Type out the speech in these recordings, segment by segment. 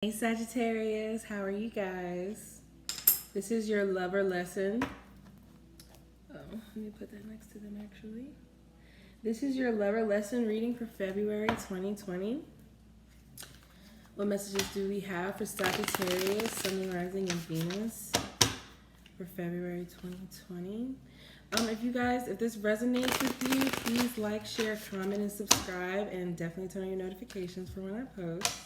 Hey Sagittarius, how are you guys? This is your lover lesson. Oh, let me put that next to them actually. This is your lover lesson reading for February 2020. What messages do we have for Sagittarius, Sun, Rising, and Venus for February 2020? If this resonates with you, please like, share, comment, and subscribe, and definitely turn on your notifications for when I post.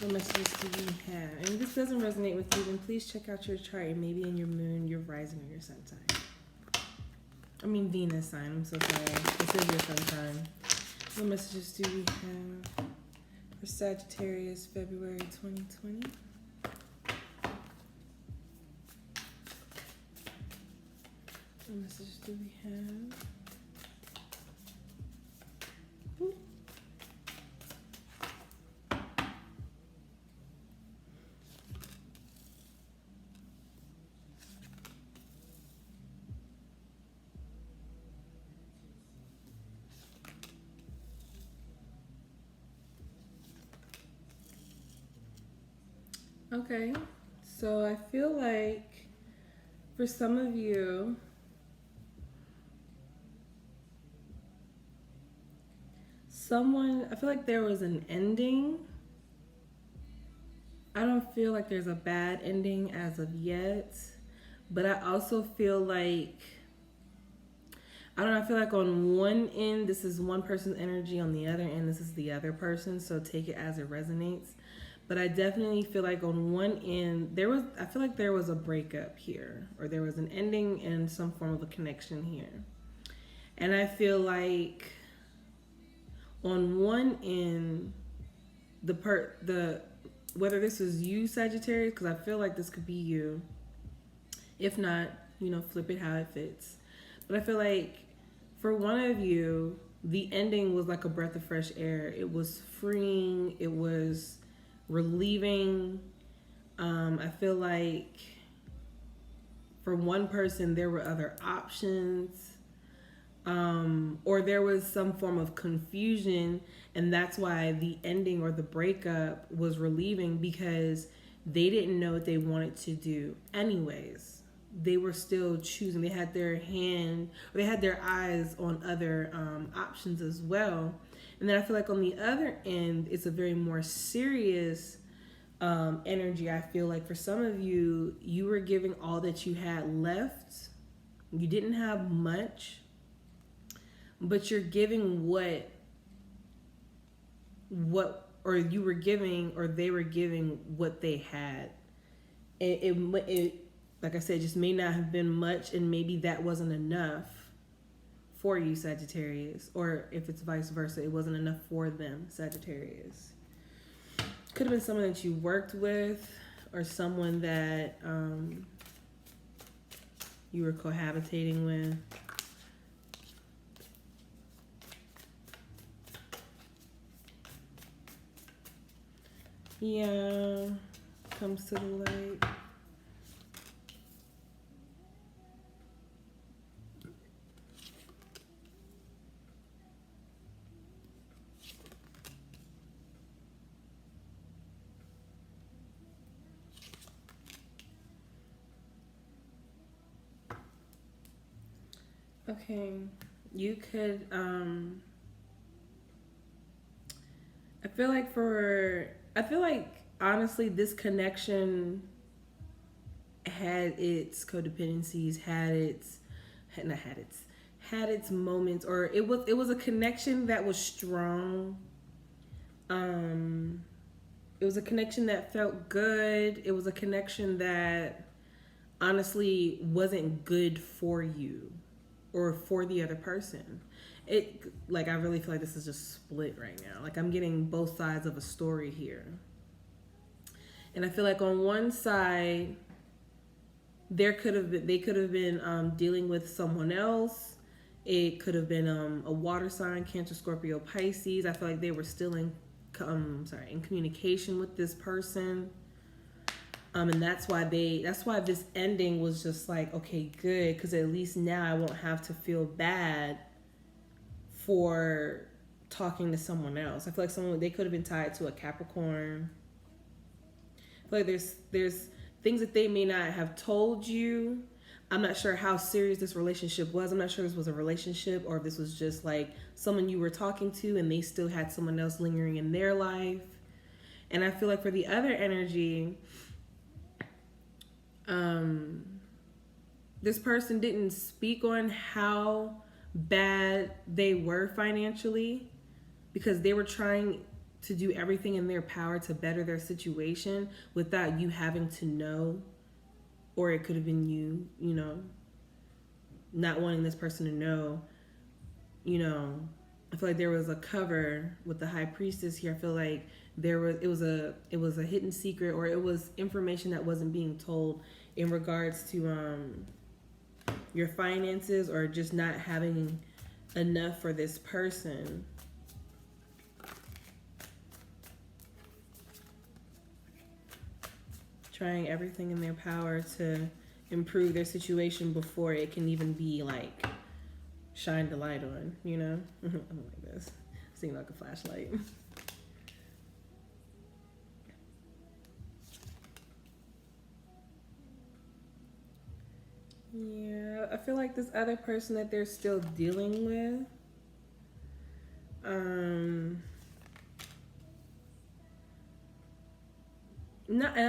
What messages do we have? And if this doesn't resonate with you, then please check out your chart and maybe in your moon, your rising, or your sun sign. I mean Venus sign, I'm so sorry. This is your sun sign. What messages do we have for Sagittarius, February 2020? What messages do we have? Ooh. Okay, so I feel like for some of you, I feel like there was an ending. I don't feel like there's a bad ending as of yet, but I also feel like, I feel like on one end, this is one person's energy, on the other end, this is the other person, so take it as it resonates. But I definitely feel like on one end, I feel like there was a breakup here, or there was an ending and some form of a connection here. And I feel like on one end, whether this is you, Sagittarius, because I feel like this could be you. If not, flip it how it fits. But I feel like for one of you, the ending was like a breath of fresh air. It was freeing. It was relieving. I feel like for one person there were other options, or there was some form of confusion, and that's why the ending or the breakup was relieving, because they didn't know what they wanted to do anyways. They were still choosing. They had their eyes on other options as well. And then I feel like on the other end, it's a very more serious energy. I feel like for some of you, you were giving all that you had left. You didn't have much, but you're giving or you were giving, or they were giving what they had. It like I said, just may not have been much, and maybe that wasn't enough for you, Sagittarius, or if it's vice versa, it wasn't enough for them, Sagittarius. Could have been someone that you worked with, or someone that you were cohabitating with. Yeah, comes to the light. Okay, you could, I feel like honestly, this connection had its codependencies, had its moments, or it was a connection that was strong. It was a connection that felt good. It was a connection that honestly wasn't good for you or for the other person. I really feel like this is just split right now. Like, I'm getting both sides of a story here. And I feel like on one side, they could have been dealing with someone else. It could have been a water sign, Cancer, Scorpio, Pisces. I feel like they were still in communication with this person. And that's why this ending was just like, okay, good, because at least now I won't have to feel bad for talking to someone else. I feel like they could have been tied to a Capricorn, feel like there's things that they may not have told you. I'm not sure how serious this relationship was. I'm not sure this was a relationship or if this was just like someone you were talking to and they still had someone else lingering in their life. And I feel like for the other energy, this person didn't speak on how bad they were financially because they were trying to do everything in their power to better their situation without you having to know. Or it could have been you, you know, not wanting this person to know, you know. I feel like there was a cover with the high priestess here. I feel like it was a hidden secret, or it was information that wasn't being told in regards to your finances, or just not having enough for this person. Trying everything in their power to improve their situation before it can even be like shined a light on, you know? I'm like this. Seems like a flashlight. Yeah, I feel like this other person that they're still dealing with, and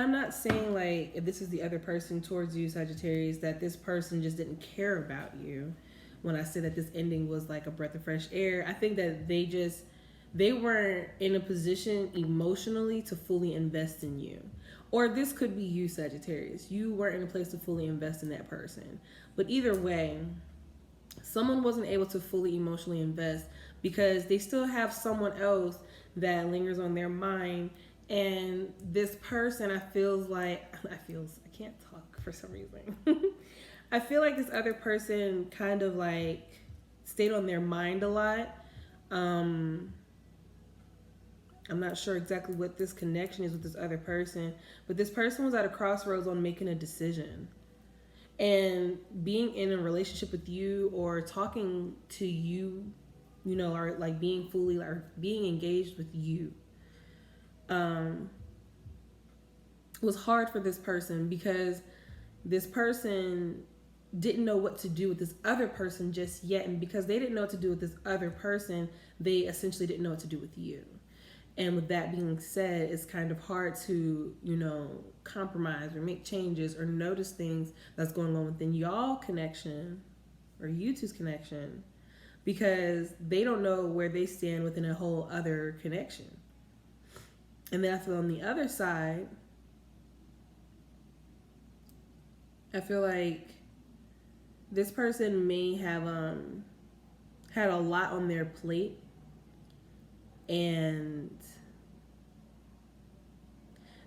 I'm not saying like if this is the other person towards you, Sagittarius, that this person just didn't care about you. When I say that this ending was like a breath of fresh air, I think that they weren't in a position emotionally to fully invest in you. Or this could be you, Sagittarius. You weren't in a place to fully invest in that person. But either way, someone wasn't able to fully emotionally invest because they still have someone else that lingers on their mind. And this person, I can't talk for some reason. I feel like this other person kind of like stayed on their mind a lot. I'm not sure exactly what this connection is with this other person, but this person was at a crossroads on making a decision. And being in a relationship with you or talking to you, you know, or like being fully or being engaged with you was hard for this person because this person didn't know what to do with this other person just yet. And because they didn't know what to do with this other person, they essentially didn't know what to do with you. And with that being said, it's kind of hard to, you know, compromise or make changes or notice things that's going on within y'all connection or you two's connection because they don't know where they stand within a whole other connection. And then I feel on the other side, I feel like this person may have had a lot on their plate, and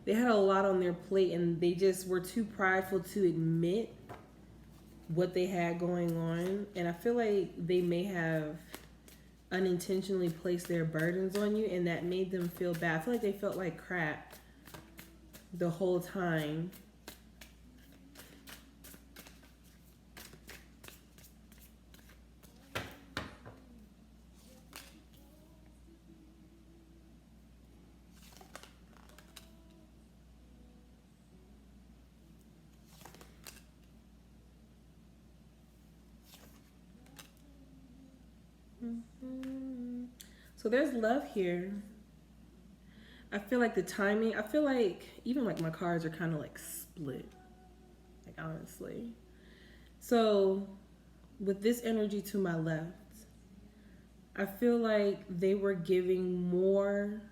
they had a lot on their plate and they just were too prideful to admit what they had going on. And I feel like they may have unintentionally placed their burdens on you, and that made them feel bad. I feel like they felt like crap the whole time. So there's love here. I feel like the timing, I feel like even like my cards are kind of like split, like honestly. So with this energy to my left, I feel like they were giving more.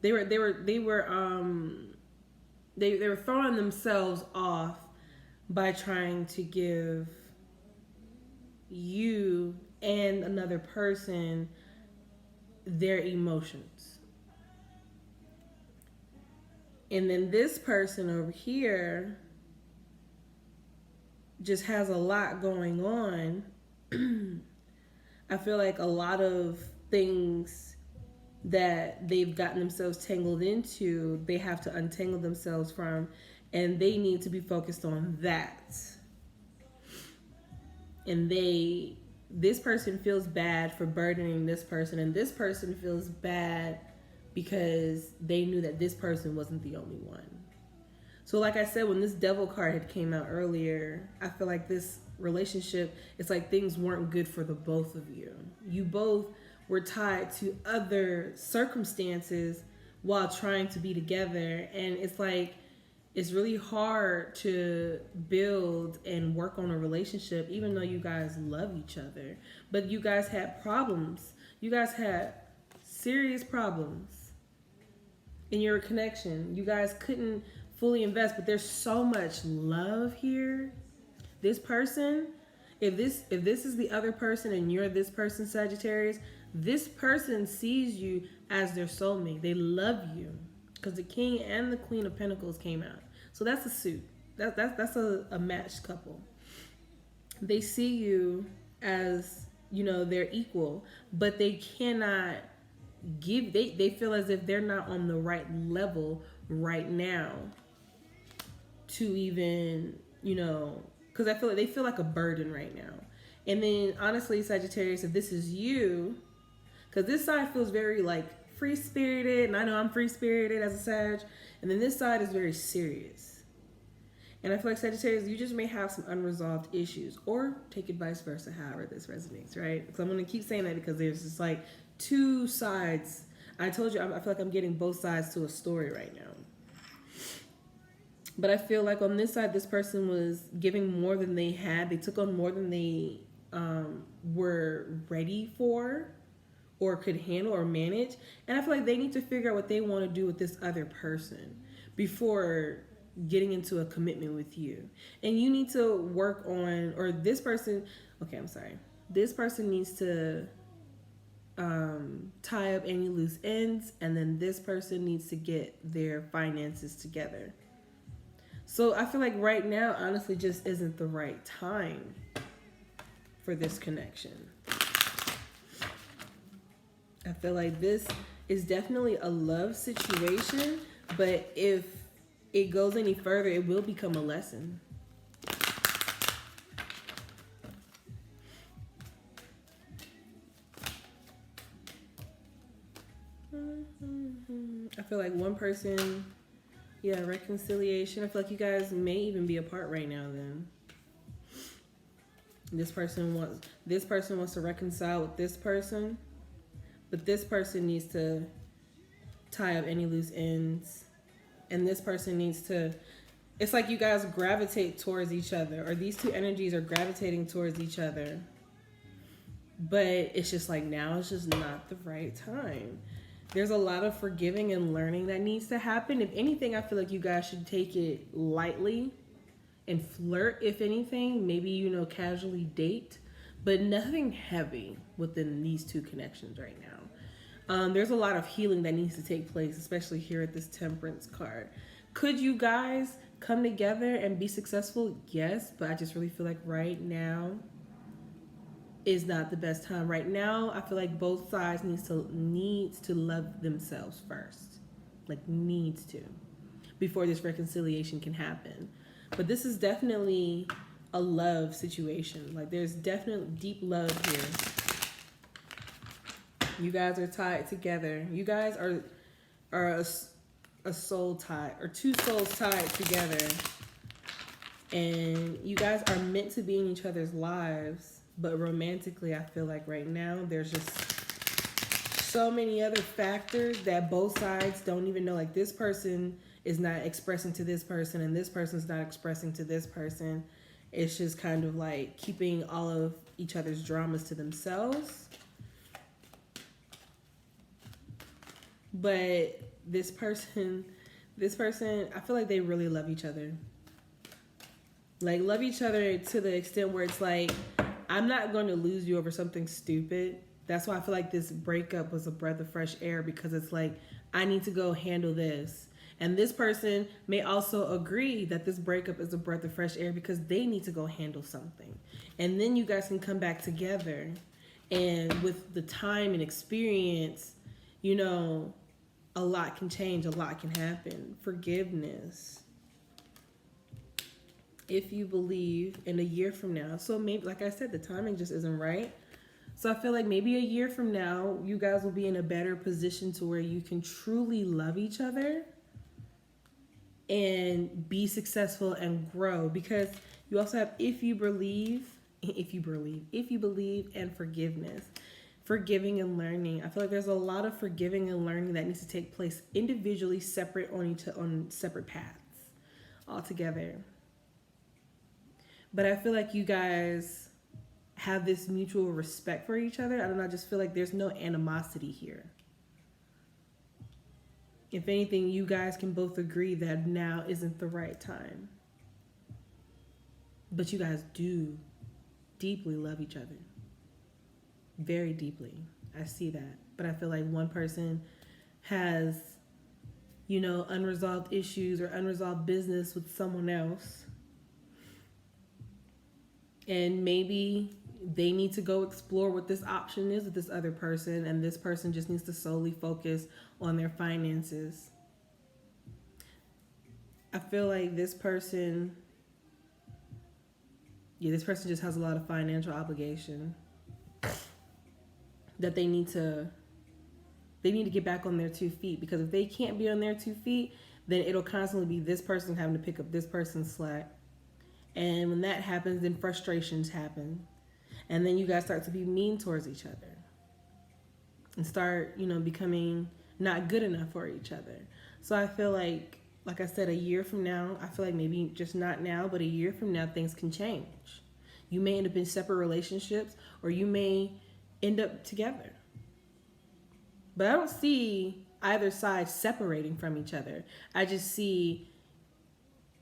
They were throwing themselves off by trying to give you and another person their emotions. And then this person over here just has a lot going on. I feel like a lot of things that they've gotten themselves tangled into, they have to untangle themselves from, and they need to be focused on that. And this person feels bad for burdening this person, and this person feels bad because they knew that this person wasn't the only one. So like I said, when this devil card had came out earlier, I feel like this relationship, it's like things weren't good for the both of you. You both were tied to other circumstances while trying to be together. And it's like, it's really hard to build and work on a relationship, even though you guys love each other. But you guys had problems. You guys had serious problems in your connection. You guys couldn't fully invest, but there's so much love here. This person, if this is the other person and you're this person, Sagittarius, this person sees you as their soulmate. They love you because the King and the Queen of Pentacles came out. So that's a suit. That's a matched couple. They see you as, you know, they're equal, but they cannot give, they feel as if they're not on the right level right now to even, you know, because I feel like they feel like a burden right now. And then honestly, Sagittarius, if this is you, because this side feels very like free-spirited, and I know I'm free-spirited as a Sag, and then this side is very serious. And I feel like Sagittarius, you just may have some unresolved issues, or take it vice versa, however this resonates, right? Because I'm going to keep saying that because there's just like two sides. I told you, I feel like I'm getting both sides to a story right now. But I feel like on this side, this person was giving more than they had. They took on more than they were ready for or could handle or manage. And I feel like they need to figure out what they want to do with this other person before getting into a commitment with you. And you need to work on, or this person, okay, I'm sorry. This person needs to tie up any loose ends, and then this person needs to get their finances together. So I feel like right now, honestly, just isn't the right time for this connection. I feel like this is definitely a love situation, but if it goes any further, it will become a lesson. I feel like one person, yeah, reconciliation. I feel like you guys may even be apart right now then. This person wants to reconcile with this person, but this person needs to tie up any loose ends. And this person needs to, it's like you guys gravitate towards each other, or these two energies are gravitating towards each other. But it's just like now it's just not the right time. There's a lot of forgiving and learning that needs to happen. If anything, I feel like you guys should take it lightly and flirt, if anything. Maybe, you know, casually date, but nothing heavy within these two connections right now. There's a lot of healing that needs to take place, especially here at this Temperance card. Could you guys come together and be successful? Yes, but I just really feel like right now is not the best time. Right now, I feel like both sides needs to love themselves first. Like, needs to, before this reconciliation can happen. But this is definitely a love situation. Like, there's definitely deep love here. You guys are tied together. You guys are a soul tie, or two souls tied together. And you guys are meant to be in each other's lives. But romantically, I feel like right now, there's just so many other factors that both sides don't even know. Like, this person is not expressing to this person, and this person's not expressing to this person. It's just kind of like keeping all of each other's dramas to themselves. But this person, I feel like they really love each other. Like, love each other to the extent where it's like, I'm not going to lose you over something stupid. That's why I feel like this breakup was a breath of fresh air, because it's like, I need to go handle this. And this person may also agree that this breakup is a breath of fresh air because they need to go handle something. And then you guys can come back together. And with the time and experience, you know, a lot can change, a lot can happen. Forgiveness. If you believe in a year from now. So maybe, like I said, the timing just isn't right. So I feel like maybe a year from now, you guys will be in a better position to where you can truly love each other and be successful and grow, because you also have if you believe and forgiving and learning. I feel like there's a lot of forgiving and learning that needs to take place individually, separate on separate paths altogether. But I feel like you guys have this mutual respect for each other. I don't know, I just feel like there's no animosity here. If anything, you guys can both agree that now isn't the right time. But you guys do deeply love each other. Very deeply. I see that. But I feel like one person has, unresolved issues or unresolved business with someone else. And maybe they need to go explore what this option is with this other person, and this person just needs to solely focus on their finances. I feel like this person just has a lot of financial obligation that they need to get back on their 2 feet, because if they can't be on their 2 feet, then it'll constantly be this person having to pick up this person's slack. And when that happens, then frustrations happen. And then you guys start to be mean towards each other and start, becoming not good enough for each other. So I feel like I said, a year from now, I feel like maybe just not now, but a year from now, things can change. You may end up in separate relationships, or you may end up together. But I don't see either side separating from each other. I just see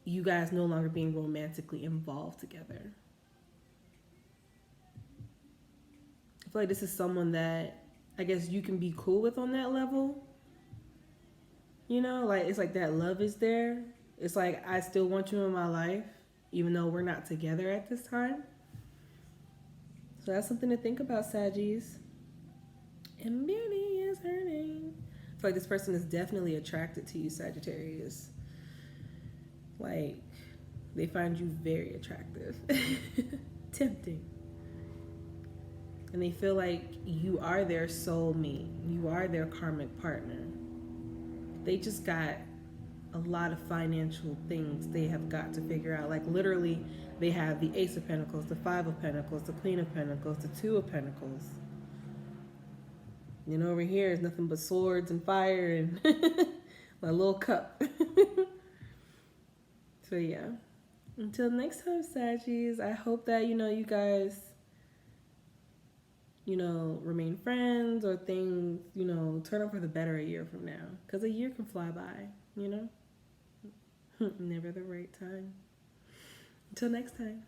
you guys no longer being romantically involved together. I feel like this is someone that I guess you can be cool with on that level. It's like that love is there. It's like, I still want you in my life, even though we're not together at this time. So that's something to think about, Saggies. And beauty is hurting. I feel like this person is definitely attracted to you, Sagittarius. Like, they find you very attractive. Tempting. And they feel like you are their soulmate. You are their karmic partner. They just got a lot of financial things they have got to figure out. Like, literally, they have the Ace of Pentacles, the Five of Pentacles, the Queen of Pentacles, the Two of Pentacles. Over here is nothing but swords and fire and my little cup. So yeah. Until next time, Saggies, I hope that, you guys, remain friends, or things, turn out for the better a year from now. Because a year can fly by, Never the right time. Until next time.